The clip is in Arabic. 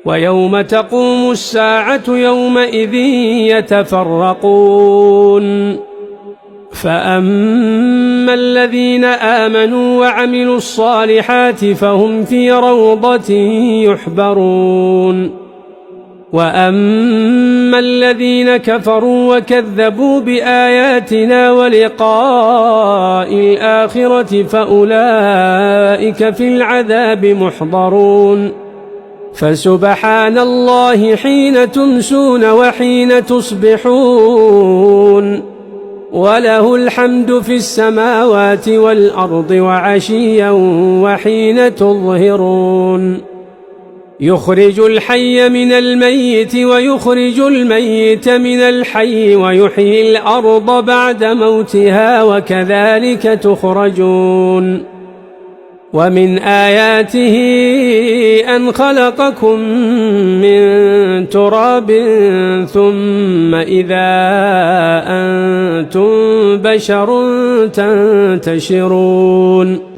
ويوم تقوم الساعة يومئذ يتفرقون فأما الذين آمنوا وعملوا الصالحات فهم في روضة يحبرون وأما الذين كفروا وكذبوا بآياتنا ولقاء الآخرة فأولئك في العذاب محضرون فسبحان الله حين تمسون وحين تصبحون وله الحمد في السماوات والأرض وعشيا وحين تظهرون يخرج الحي من الميت ويخرج الميت من الحي ويحيي الأرض بعد موتها وكذلك تخرجون ومن آياته أن خلقكم من تراب ثم إذا أنتم بشر تنتشرون